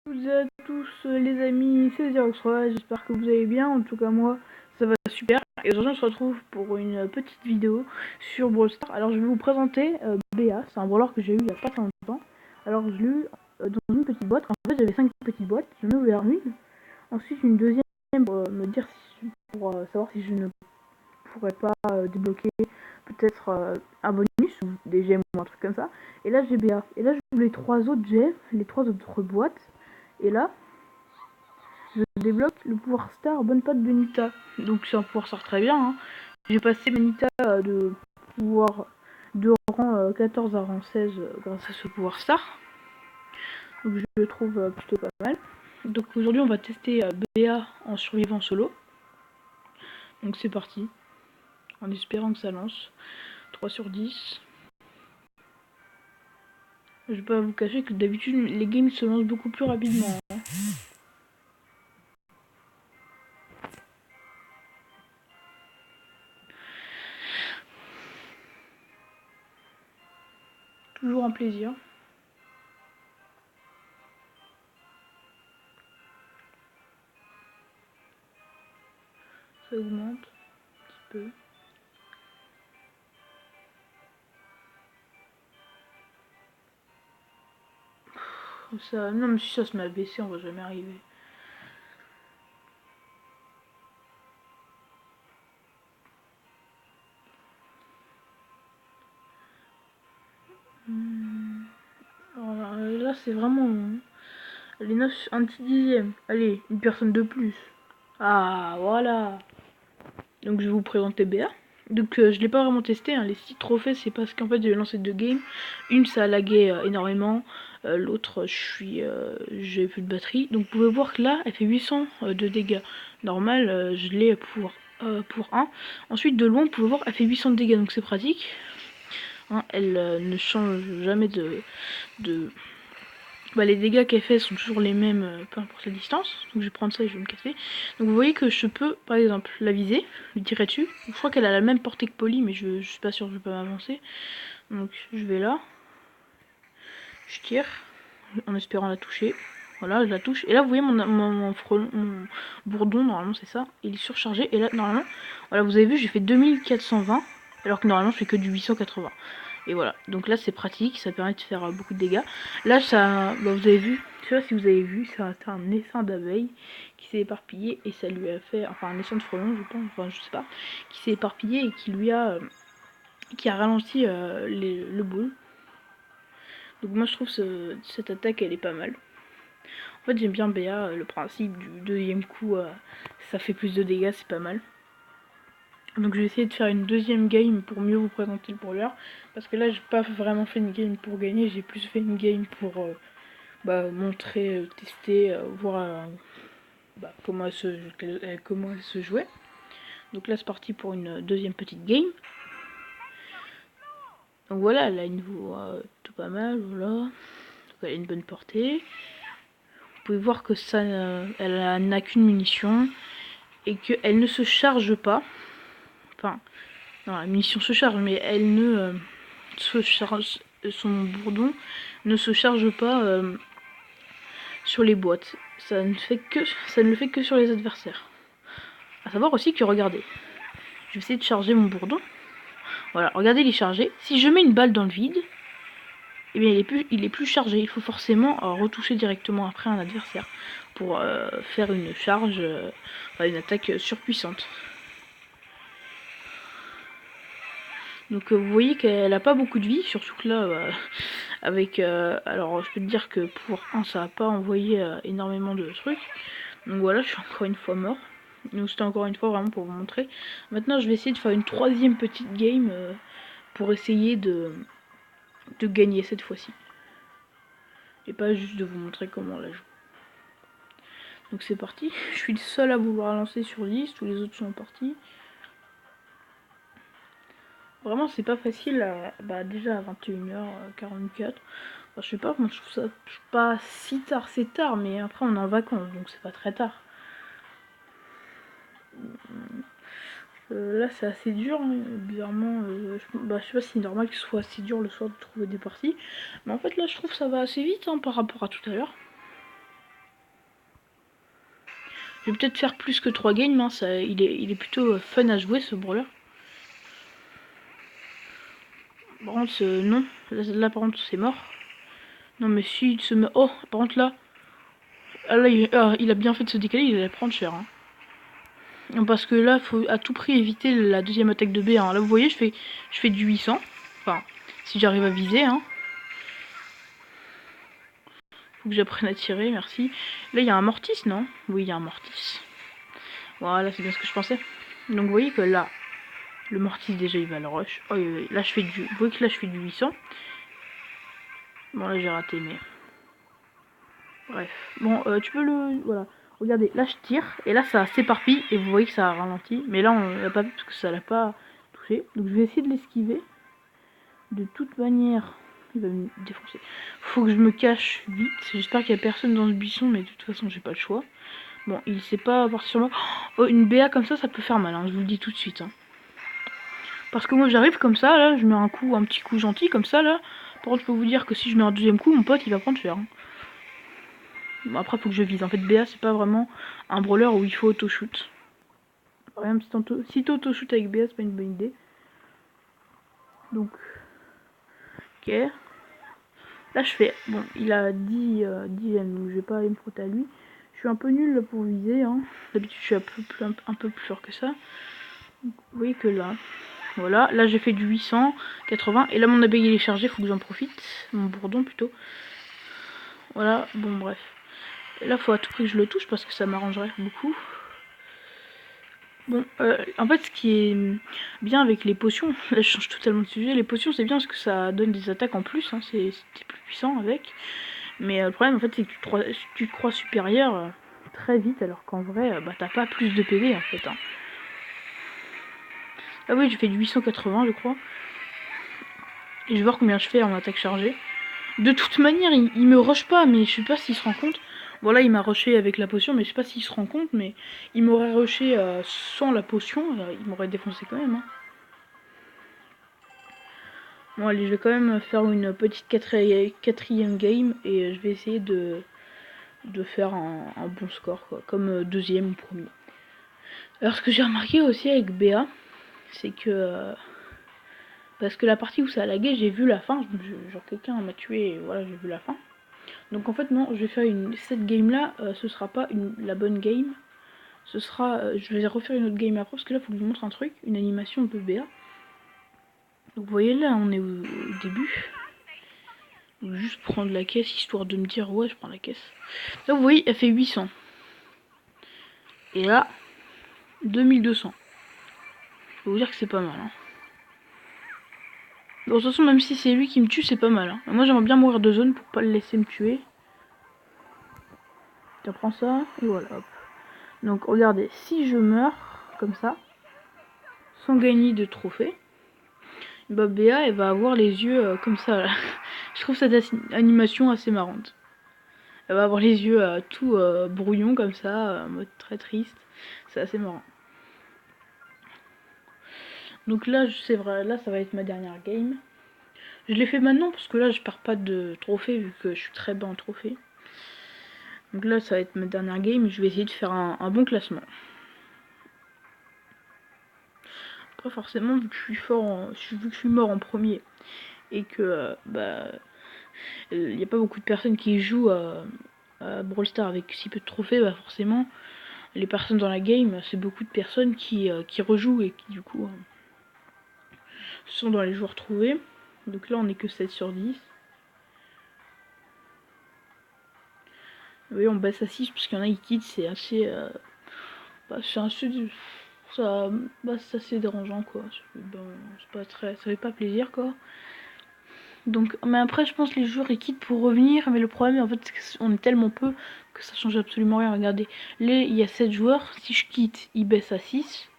Vous à tous les amis, c'est Xerox, j'espère que vous allez bien, en tout cas moi ça va super. Et aujourd'hui on se retrouve pour une petite vidéo sur Brawl Stars. Alors je vais vous présenter Béa, c'est un brawler que j'ai eu il n'y a pas très longtemps. Alors je l'ai eu dans une petite boîte, en fait j'avais 5 petites boîtes, j'en ai ouvert une, ensuite une deuxième pour me dire pour savoir si je ne pourrais pas débloquer peut-être un bonus ou des gemmes ou un truc comme ça. Et là j'ai Béa, et là je les 3 autres gemmes, les 3 autres boîtes, et là je débloque le pouvoir star bonne patte Benita. Donc c'est un pouvoir star très bien. Hein. J'ai passé Benita de pouvoir de rang 14 à rang 16 grâce à ce pouvoir star. Donc je le trouve plutôt pas mal. Donc aujourd'hui on va tester BA en survivant solo. Donc c'est parti. En espérant que ça lance. 3 sur 10. Je vais pas vous cacher que d'habitude les games se lancent beaucoup plus rapidement. Hein. Toujours un plaisir. Ça augmente un petit peu. Ça, non mais si ça se met à baisser, on va jamais arriver. Alors là c'est vraiment les 9, un petit dixième. Allez, une personne de plus. Ah voilà. Donc je vais vous présenter BA. Donc je l'ai pas vraiment testé, hein. Les 6 trophées c'est parce qu'en fait j'ai lancé 2 games. Une ça a lagué énormément, l'autre j'ai plus de batterie. Donc vous pouvez voir que là elle fait 800 de dégâts. Normal je l'ai pour 1. Ensuite de loin vous pouvez voir elle fait 800 de dégâts donc c'est pratique. Hein, elle ne change jamais de bah, les dégâts qu'elle fait sont toujours les mêmes, peu importe la distance. Donc je vais prendre ça et je vais me casser. Donc vous voyez que je peux, par exemple, la viser, lui tirer dessus. Je crois qu'elle a la même portée que Polly, mais je suis pas sûr que je peux m'avancer. Donc je vais là. Je tire, en espérant la toucher. Voilà, je la touche. Et là, vous voyez mon bourdon, normalement c'est ça. Il est surchargé. Et là, normalement, voilà, vous avez vu, j'ai fait 2420. Alors que normalement, je fais que du 880. Et voilà, donc là c'est pratique, ça permet de faire beaucoup de dégâts. Là, ça, bah, vous avez vu, je sais pas si vous avez vu, ça a un essaim d'abeilles qui s'est éparpillé et ça lui a fait, enfin un essaim de frelon, je pense, enfin je sais pas, qui s'est éparpillé et qui lui a, qui a ralenti le boule. Donc moi je trouve cette attaque elle est pas mal. En fait j'aime bien BA, le principe du deuxième coup, ça fait plus de dégâts, c'est pas mal. Donc je vais essayer de faire une deuxième game pour mieux vous présenter le brawler. Parce que là j'ai pas vraiment fait une game pour gagner, j'ai plus fait une game pour montrer, tester, voir comment elle se jouait. Donc là c'est parti pour une deuxième petite game. Donc voilà, elle a une voix tout pas mal, voilà. Donc elle a une bonne portée. Vous pouvez voir que ça, elle n'a qu'une munition et qu'elle ne se charge pas. Enfin, non, la munition se charge, mais elle ne se charge, son bourdon ne se charge pas sur les boîtes. Ça ne le fait que sur les adversaires. A savoir aussi que regardez, je vais essayer de charger mon bourdon. Voilà, regardez, il est chargé. Si je mets une balle dans le vide, eh bien il est plus chargé. Il faut forcément retoucher directement après un adversaire pour faire une charge, une attaque surpuissante. Donc vous voyez qu'elle a pas beaucoup de vie, surtout que là, avec... alors je peux te dire que pour 1 ça a pas envoyé énormément de trucs. Donc voilà, je suis encore une fois mort. Donc c'était encore une fois vraiment pour vous montrer. Maintenant je vais essayer de faire une troisième petite game pour essayer de gagner cette fois-ci. Et pas juste de vous montrer comment on la joue. Donc c'est parti, je suis le seul à vouloir lancer sur 10, tous les autres sont partis. Vraiment c'est pas facile déjà à 21h44. Enfin, je sais pas, moi je trouve ça pas si tard, c'est tard, mais après on est en vacances donc c'est pas très tard. Là c'est assez dur, hein, bizarrement, je sais pas si c'est normal que ce soit assez dur le soir de trouver des parties. Mais en fait là je trouve que ça va assez vite par rapport à tout à l'heure. Je vais peut-être faire plus que 3 games, hein, ça, il est plutôt fun à jouer ce brawler. Par contre, non, là par contre c'est mort. Non mais si il se met... Oh, par contre là... Ah, là il a bien fait de se décaler, il allait prendre cher. Hein. Parce que là, faut à tout prix éviter la deuxième attaque de B1. Là vous voyez, je fais du 800. Enfin, si j'arrive à viser. Hein. Faut que j'apprenne à tirer, merci. Là il y a un mortis, non? Oui, il y a un mortis. Voilà, c'est bien ce que je pensais. Donc vous voyez que là, le mortis déjà il va le rush. Oh, là je fais du... Vous voyez que là je fais du 800. Bon là j'ai raté mais... Bref. Bon, tu peux le... Voilà. Regardez, là je tire, et là ça s'éparpille, et vous voyez que ça a ralenti. Mais là on l'a pas vu parce que ça l'a pas touché. Donc je vais essayer de l'esquiver. De toute manière, il va me défoncer. Faut que je me cache vite. J'espère qu'il y a personne dans ce buisson, mais de toute façon j'ai pas le choix. Bon, il sait pas partir sur moi. Oh, une BA comme ça peut faire mal, hein, je vous le dis tout de suite. Hein. Parce que moi j'arrive comme ça, là, je mets un petit coup gentil comme ça, là. Par contre, je peux vous dire que si je mets un deuxième coup, mon pote il va prendre cher. Hein. Bon, après, faut que je vise. En fait, BA, c'est pas vraiment un brawler où il faut auto-shoot. Même si t'auto-shoot avec BA, c'est pas une bonne idée. Donc, ok. Là, je fais... Bon, il a 10 dixièmes, donc je vais pas aller me frotter à lui. Je suis un peu nul là pour viser. Hein. D'habitude, je suis un peu plus fort que ça. Donc, vous voyez que là... Voilà, là j'ai fait du 880. Et là, mon abeille il est chargé, faut que j'en profite. Mon bourdon, plutôt. Voilà, bon, bref. Et là, faut à tout prix que je le touche parce que ça m'arrangerait beaucoup. Bon, en fait, ce qui est bien avec les potions, là je change totalement de sujet, les potions c'est bien parce que ça donne des attaques en plus, hein, c'est plus puissant avec. Mais le problème en fait c'est que tu te crois supérieur très vite alors qu'en vrai, bah t'as pas plus de PV en fait. Hein. Ah oui, j'ai fait du 880 je crois. Et je vais voir combien je fais en attaque chargée. De toute manière, il me rush pas, mais je sais pas s'il se rend compte. Voilà, il m'a rushé avec la potion, mais je sais pas s'il se rend compte, mais il m'aurait rushé sans la potion, il m'aurait défoncé quand même. Hein. Bon allez, je vais quand même faire une petite quatrième game, et je vais essayer de faire un bon score, quoi, comme deuxième ou premier. Alors ce que j'ai remarqué aussi avec BA, c'est que... parce que la partie où ça a lagué, j'ai vu la fin, genre quelqu'un m'a tué, et voilà, j'ai vu la fin. Donc en fait non, je vais faire cette game là, ce sera pas la bonne game. Ce sera, je vais refaire une autre game après parce que là faut que je vous montre un truc, une animation de BA. Donc vous voyez là on est au début. Donc, juste prendre la caisse histoire de me dire ouais je prends la caisse. Là vous voyez elle fait 800. Et là 2200. Je vais vous dire que c'est pas mal. Hein. Bon, de toute façon même si c'est lui qui me tue c'est pas mal. Hein. Moi j'aimerais bien mourir de zone pour pas le laisser me tuer. Tu prends ça et voilà hop. Donc regardez, si je meurs comme ça, sans gagner de trophée, bah Béa elle va avoir les yeux comme ça là. Je trouve cette animation assez marrante. Elle va avoir les yeux tout brouillons comme ça, en mode très triste. C'est assez marrant. Donc là c'est vrai, là ça va être ma dernière game. Je l'ai fait maintenant parce que là je perds pas de trophée vu que je suis très bas en trophée. Donc là ça va être ma dernière game, je vais essayer de faire un bon classement. Après forcément vu que je suis fort, vu que je suis mort en premier et que bah il n'y a pas beaucoup de personnes qui jouent à Brawl Stars avec si peu de trophées, bah forcément les personnes dans la game c'est beaucoup de personnes qui rejouent et qui du coup sont dans les joueurs trouvés. Donc là on est que 7 sur 10. Vous voyez on baisse à 6 parce qu'il y en a qui quittent, c'est assez c'est assez dérangeant quoi. Bon, c'est pas très, ça fait pas plaisir quoi. Donc, mais après, je pense que les joueurs ils quittent pour revenir. Mais le problème, en fait, c'est qu'on est tellement peu que ça change absolument rien. Regardez, là, il y a 7 joueurs. Si je quitte, ils baissent à 6.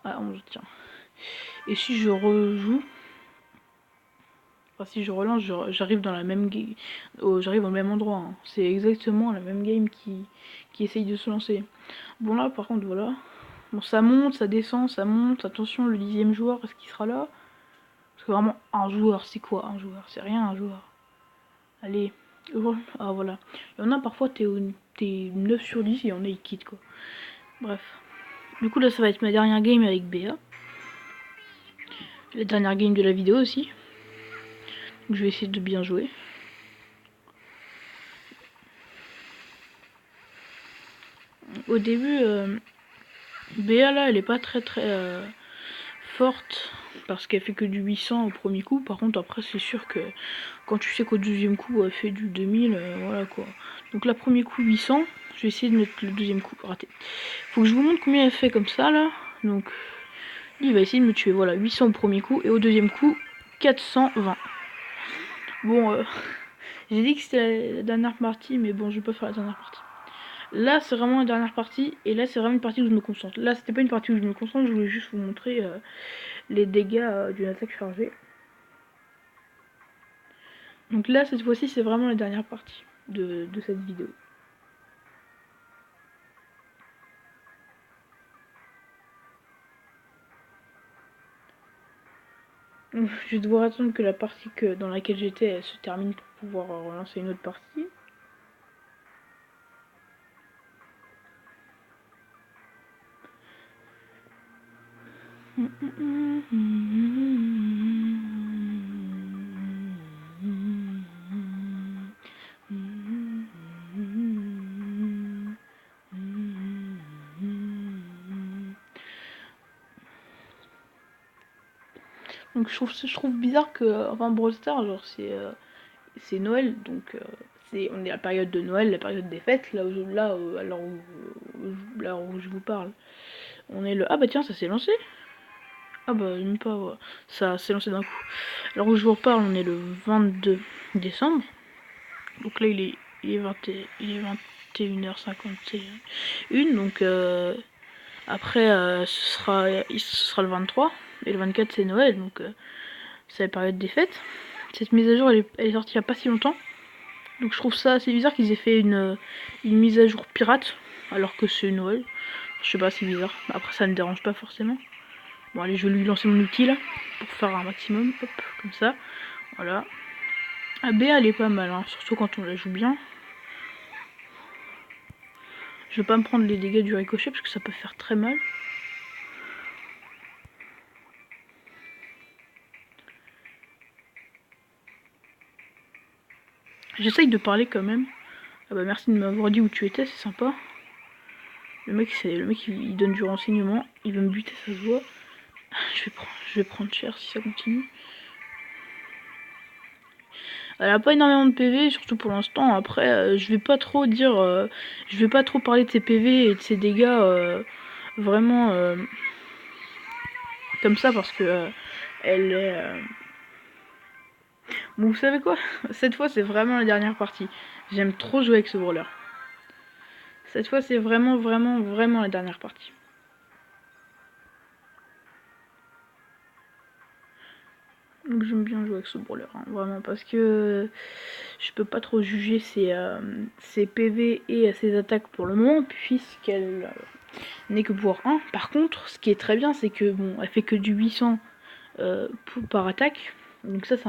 Ah, 11, tiens. Et si je rejoue, enfin, si je relance, j'arrive dans la même game. J'arrive au même endroit. Hein. C'est exactement la même game qui essaye de se lancer. Bon, là, par contre, voilà. Bon, ça monte, ça descend, ça monte. Attention, le 10e joueur, est-ce qu'il sera là? Parce que vraiment, un joueur, c'est quoi un joueur? C'est rien un joueur. Allez. Ah voilà. Il y en a parfois, t'es t'es 9 sur 10 et on est quitte quoi. Bref. Du coup là ça va être ma dernière game avec Béa. La dernière game de la vidéo aussi. Donc, je vais essayer de bien jouer. Au début, Béa là elle est pas très forte parce qu'elle fait que du 800 au premier coup. Par contre après c'est sûr que quand tu sais qu'au deuxième coup elle fait du 2000, voilà quoi. Donc là premier coup 800, je vais essayer de mettre le deuxième coup raté. Faut que je vous montre combien elle fait comme ça là. Donc il va essayer de me tuer, voilà 800 au premier coup et au deuxième coup 420. Bon j'ai dit que c'était la dernière partie mais bon je vais pas faire la dernière partie. Là c'est vraiment la dernière partie et là c'est vraiment une partie où je me concentre. Là c'était pas une partie où je me concentre, je voulais juste vous montrer les dégâts d'une attaque chargée. Donc là cette fois-ci c'est vraiment la dernière partie de cette vidéo. Donc, je vais devoir attendre que la partie dans laquelle j'étais se termine pour pouvoir relancer une autre partie. Donc je trouve bizarre que, enfin Brawl Stars, genre c'est Noël, donc on est à la période de Noël, la période des fêtes, là où je vous parle. On est le... Ah bah tiens, ça s'est lancé. Ah bah même pas, ouais. Ça s'est lancé d'un coup. Alors où je vous reparle, on est le 22 décembre. Donc là il est 21h51. Donc après ce sera le 23. Et le 24 c'est Noël, donc c'est la période des fêtes. Cette mise à jour elle est sortie il n'y a pas si longtemps. Donc je trouve ça assez bizarre qu'ils aient fait une mise à jour pirate alors que c'est Noël. Je sais pas, c'est bizarre. Après ça ne me dérange pas forcément. Bon allez, je vais lui lancer mon outil là pour faire un maximum. Hop, comme ça. Voilà. Ah, B elle est pas mal, hein, surtout quand on la joue bien. Je vais pas me prendre les dégâts du ricochet parce que ça peut faire très mal. J'essaye de parler quand même. Ah bah merci de m'avoir dit où tu étais, c'est sympa. Le mec il donne du renseignement, il veut me buter, ça se voit. Je vais prendre cher si ça continue. Elle a pas énormément de PV, surtout pour l'instant. Après, je vais pas trop dire, je vais pas trop parler de ses PV et de ses dégâts vraiment comme ça parce que elle est. Bon, vous savez quoi? Cette fois, c'est vraiment la dernière partie. J'aime trop jouer avec ce brawler. Cette fois, c'est vraiment la dernière partie. Donc j'aime bien jouer avec ce brawler, hein, vraiment, parce que je peux pas trop juger ses PV et ses attaques pour le moment, puisqu'elle n'est que pouvoir 1. Par contre, ce qui est très bien, c'est que bon, elle fait que du 800 par attaque, donc ça c'est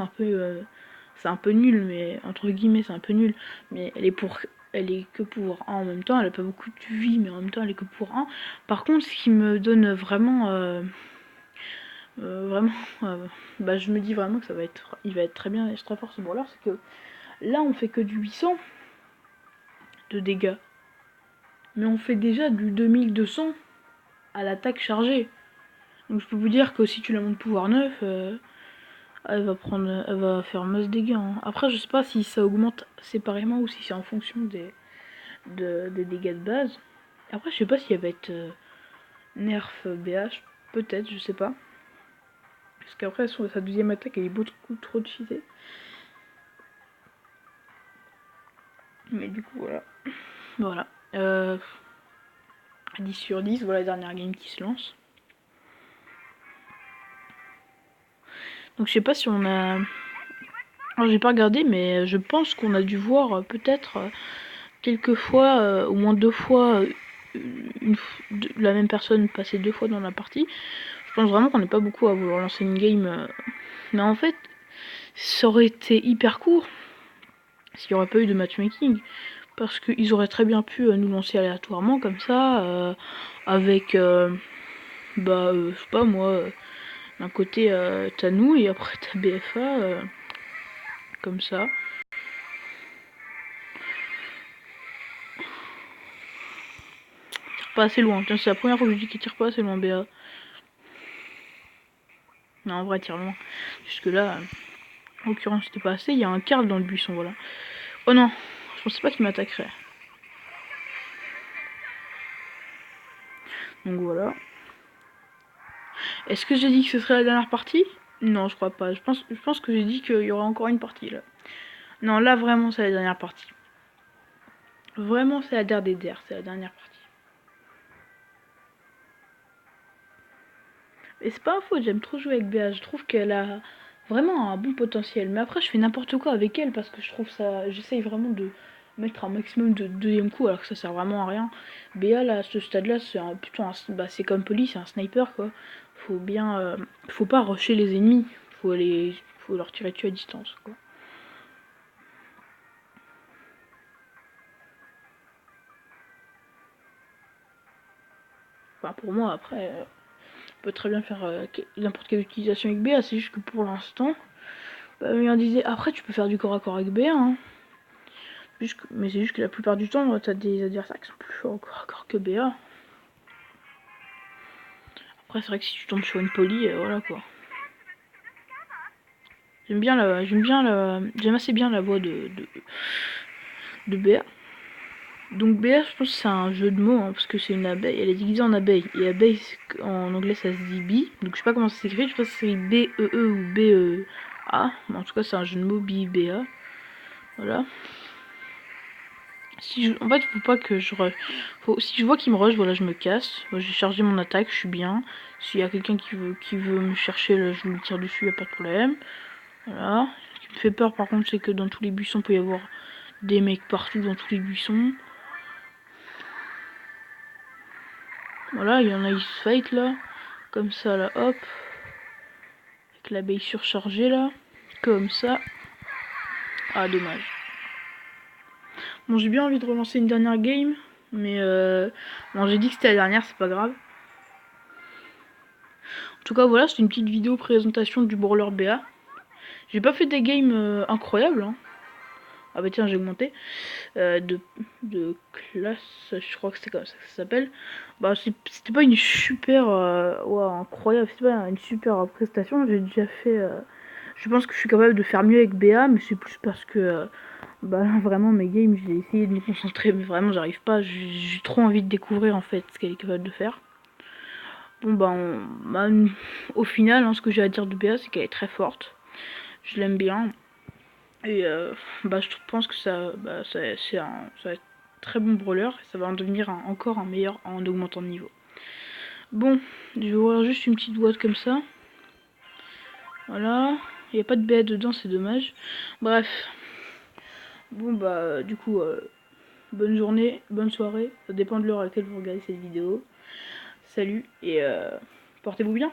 un peu nul, mais entre guillemets c'est un peu nul, mais elle est que pouvoir 1 en même temps, elle a pas beaucoup de vie, mais en même temps elle est que pour 1. Par contre, ce qui me donne vraiment bah je me dis vraiment que il va être très bien et très fort ce brawler, c'est que là on fait que du 800 de dégâts, mais on fait déjà du 2200 à l'attaque chargée. Donc je peux vous dire que si tu la montes pouvoir 9, elle va faire masse dégâts, hein. Après je sais pas si ça augmente séparément ou si c'est en fonction des dégâts de base. Après je sais pas si elle va être nerf BH, peut-être, je sais pas. Parce qu'après sa deuxième attaque elle est beaucoup trop cheatée. Mais du coup voilà. Voilà. 10 sur 10, voilà la dernière game qui se lance. Donc je sais pas si on a... Alors j'ai pas regardé, mais je pense qu'on a dû voir peut-être quelques fois, au moins 2 fois, la même personne passer 2 fois dans la partie. Je pense vraiment qu'on n'est pas beaucoup à vouloir lancer une game. Mais en fait, ça aurait été hyper court s'il n'y aurait pas eu de matchmaking. Parce qu'ils auraient très bien pu nous lancer aléatoirement comme ça, avec, je sais pas moi, d'un côté t'as nous et après t'as BFA, comme ça. Tire pas assez loin, c'est la première fois que je dis qu'il tire pas assez loin, BA. Non, en vrai, tire loin. Jusque là, en l'occurrence, c'était pas assez. Il y a un Karl dans le buisson, voilà. Oh non, je pensais pas qu'il m'attaquerait. Donc voilà. Est-ce que j'ai dit que ce serait la dernière partie? Non, je crois pas. Je pense que j'ai dit qu'il y aura encore une partie là. Non, là vraiment c'est la dernière partie. Vraiment c'est la dernière c'est la dernière partie. Et c'est pas un faute, j'aime trop jouer avec Béa. Je trouve qu'elle a vraiment un bon potentiel. Mais après je fais n'importe quoi avec elle parce que je trouve ça. J'essaye vraiment de mettre un maximum de deuxième coup alors que ça sert vraiment à rien. Béa là à ce stade là c'est plutôt un. Bah c'est comme Polly, c'est un sniper quoi. Faut bien. Faut pas rusher les ennemis. Faut leur tirer dessus à distance quoi. Enfin pour moi après. On peut très bien faire n'importe quelle utilisation avec BA, c'est juste que pour l'instant, on disait après tu peux faire du corps à corps avec BA, hein. Mais c'est juste que la plupart du temps, t'as des adversaires qui sont plus forts au corps à corps que BA. Après, c'est vrai que si tu tombes sur une poly, voilà quoi. J'aime assez bien la voix de BA. Donc BA, je pense que c'est un jeu de mots, hein, parce que c'est une abeille, elle est divisée en abeille. Et abeille, en anglais, ça se dit bee. Donc je sais pas comment ça s'écrit, je sais pas si c'est B-E-E ou B-E-A. Mais en tout cas, c'est un jeu de mots B-B-A. Voilà. En fait, faut pas que je si je vois qu'il me rush, voilà, je me casse. Moi, j'ai chargé mon attaque, je suis bien. S'il y a quelqu'un qui veut me chercher, là, je lui tire dessus, y a pas de problème. Voilà. Ce qui me fait peur, par contre, c'est que dans tous les buissons, il peut y avoir des mecs partout dans tous les buissons. Voilà, il y en a, ils se fight là. Comme ça, là, hop. Avec l'abeille surchargée, là. Comme ça. Ah, dommage. Bon, j'ai bien envie de relancer une dernière game. Mais bon, j'ai dit que c'était la dernière, c'est pas grave. En tout cas, voilà, c'est une petite vidéo présentation du Brawler BA. J'ai pas fait des games incroyables, hein. Ah bah tiens, j'ai augmenté. De classe, je crois que c'est comme ça que ça s'appelle. Bah c'était pas une super incroyable, c'était pas une super prestation. J'ai déjà fait. Je pense que je suis capable de faire mieux avec BA, mais c'est plus parce que bah vraiment mes games, j'ai essayé de me concentrer, mais vraiment j'arrive pas. J'ai trop envie de découvrir en fait ce qu'elle est capable de faire. Bon au final, hein, ce que j'ai à dire de BA, c'est qu'elle est très forte. Je l'aime bien. Et je pense que ça va être très bon brawler. Et ça va en devenir encore un meilleur en augmentant de niveau. Bon, je vais ouvrir juste une petite boîte comme ça. Voilà. Il n'y a pas de BA dedans, c'est dommage. Bref. Bon du coup, bonne journée, bonne soirée. Ça dépend de l'heure à laquelle vous regardez cette vidéo. Salut et portez-vous bien.